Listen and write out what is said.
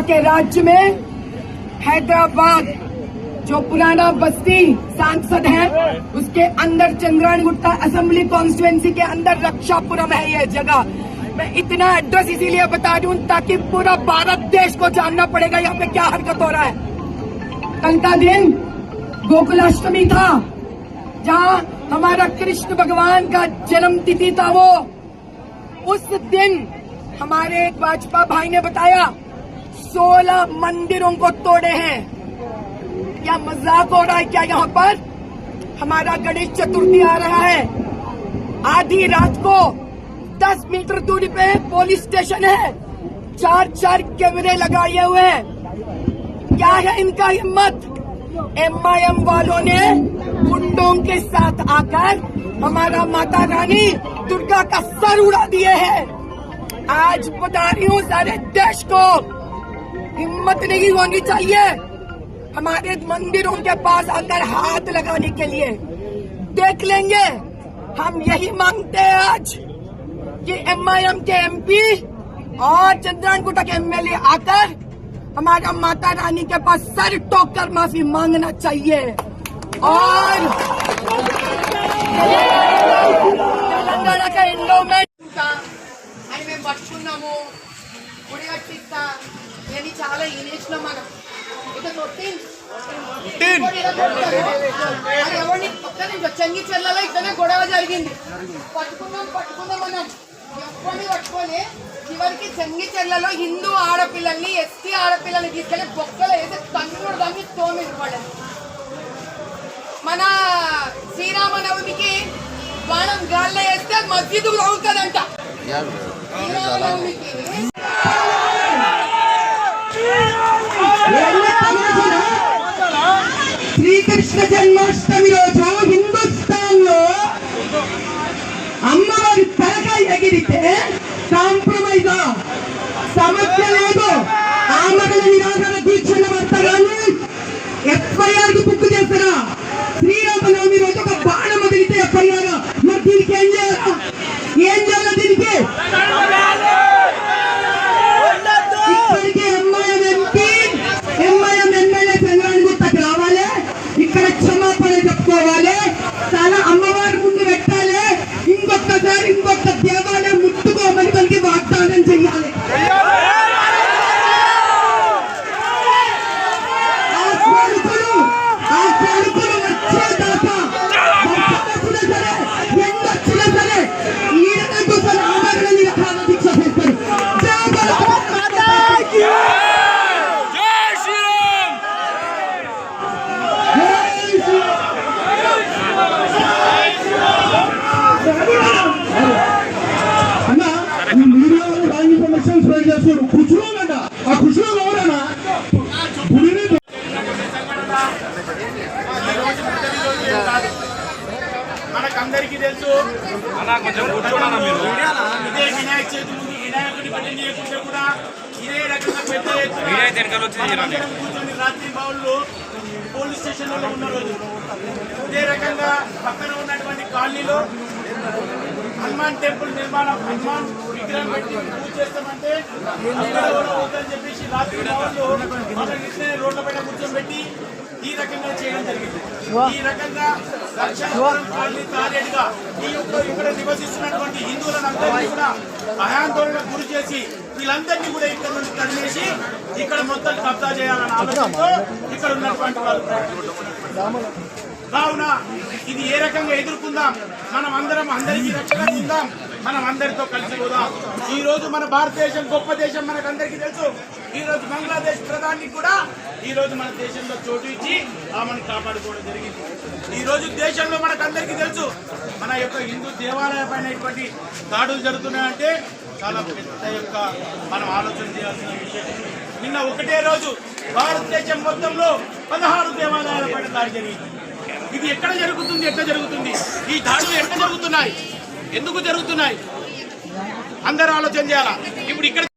के राज्य में हैदराबाद जो पुराना बस्ती सांसद है उसके अंदर चंद्रायणगुट्टा असेंबली कॉन्स्टिट्यूएंसी के अंदर रक्षापुरम है ये जगह। मैं इतना एड्रेस इसीलिए बता दूं ताकि पूरा भारत देश को जानना पड़ेगा यहाँ पे क्या हरकत हो रहा है। कल का दिन गोकुलाष्टमी था जहाँ हमारा कृष्ण भगवान का जन्म तिथि था। वो उस दिन हमारे एक भाजपा भाई ने बताया 16 मंदिरों को तोड़े हैं। क्या मजाक हो रहा है क्या? यहाँ पर हमारा गणेश चतुर्थी आ रहा है, आधी रात को 10 मीटर दूरी पे पुलिस स्टेशन है, 4 कैमरे लगाए हुए हैं। क्या है इनका हिम्मत? MIM वालों ने गुंडों के साथ आकर हमारा माता रानी दुर्गा का सर उड़ा दिए हैं। आज बता रही हूँ सारे देश को, हिम्मत नहीं होनी चाहिए हमारे मंदिरों के पास अंदर हाथ लगाने के लिए। देख लेंगे। हम यही मांगते हैं आज कि MIM के MP और चंद्रायणगुट्टा के MLA आकर हमारा माता रानी के पास सर टोक कर माफी मांगना चाहिए। और तेलंगाना का इंडोमेंट అని మేము పట్టుకున్నాము గుడి కట్టిస్తా ఇవన్నీ చాలా ఇనేసినాం మనం ఇక ఎవరిని పక్కన చెంగి చెల్లలో ఇక్కడనే గొడవ జరిగింది. పట్టుకున్నాం మనం ఎవరిని పట్టుకొని చివరికి చెంగి చెల్లలో హిందూ ఆడపిల్లల్ని ST ఆడపిల్లల్ని తీసుకెళ్లి బొక్కలు వేసి తన్నుడు దాన్ని తోమిడి పడదు. మన శ్రీరామనవమికి బాణం గాల్లో వేస్తే మస్జిద్ అవుతుందంట. శ్రీకృష్ణ జన్మాష్టమి రోజు హిందుస్థాన్ లో అమ్మవారి తలకాయ ఎగిరితే కాంప్రమైజ్ సమస్య లేదు. ఆమగల నిరాకరణ దీక్షల భర్త గాని FIR కి బుక్ చేస్తారా? శ్రీరామనవమి రోజు ఒక బాణం వదిలితే FIR. మరి దీనికి ఏం చేయాలా? దీనికి ఇప్పటికే MIM MP MIM MLA చంద్రాయణగుట్టకు రావాలి, ఇక్కడ క్షమాపణ చెప్పుకోవాలి, తల అమ్మవారి ముందు పెట్టాలి, ఇంకొక దేవాలయం ముట్టుకోమని మనకి వాగ్దానం చెయ్యాలి. ఆ కొడుకులు వచ్చేదాకా సరే ఎందొచ్చినా సరే ఈయన కోసం ఆమరణ నిరాహార దీక్ష చేస్తారు. ఖుషులోనంట ఆ ఖుషులో ఎవరన్నా మనకందరికీ తెలుసు. ఇదే వినాయక చవితి ముందు వినాయకుడి పట్టి చేయకుంటే కూడా ఇదే రకంగా పెద్ద ఎత్తున కూర్చొని రాత్రి బావుల్లో పోలీస్ స్టేషన్లలో ఉన్న రోజు ఇదే రకంగా పక్కన ఉన్నటువంటి కాలనీలో హనుమాన్ టెంపుల్ నిర్మాణం, హనుమాన్ విగ్రహం పెట్టి పూజ చేస్తామంటే అని చెప్పేసి రాత్రి బావుల్లో వాళ్ళని రోడ్ల పైన కూర్చోబెట్టి ఈ రకంగా చేయడం జరిగింది. ఈ రకంగా లక్షాధికారులు తారేడుగా ఈ ఇక్కడ నివసిస్తున్నటువంటి హిందువులను అందరినీ కూడా భయాందోళనకు గురి చేసి వీళ్ళందరినీ కూడా ఇక్కడ నుండి తరిమేసి ఇక్కడ మొత్తం కబ్జా చేయాలని ఆలోచనతో ఇక్కడ ఉన్నటువంటి వాళ్ళు. కావున ఇది ఏ రకంగా ఎదుర్కొందాం, మనం అందరికీ రక్షణ ఉందాం, మనం అందరితో కలిసి పోదాం. ఈ రోజు మన భారతదేశం గొప్ప దేశం మనకు అందరికీ తెలుసు. ఈ రోజు బంగ్లాదేశ్ ప్రధాని కూడా ఈ రోజు మన దేశంలో చోటు ఇచ్చి ఆమెను కాపాడుకోవడం జరిగింది. ఈ రోజు దేశంలో మనకు అందరికీ తెలుసు మన యొక్క హిందూ దేవాలయ పైన ఇటువంటి దాడులు జరుగుతున్నాయంటే చాలా పెద్ద మనం ఆలోచన చేయాల్సిన విషయం. నిన్న ఒకటే రోజు భారతదేశం మొత్తంలో 16 దేవాలయాల పైన దాడి జరిగింది. ఇది ఎట్లా జరుగుతుంది? ఈ దాడులు ఎట్లా జరుగుతున్నాయి? ఎందుకు జరుగుతున్నాయి? అందరూ ఆలోచన చేయాలా. ఇప్పుడు ఇక్కడ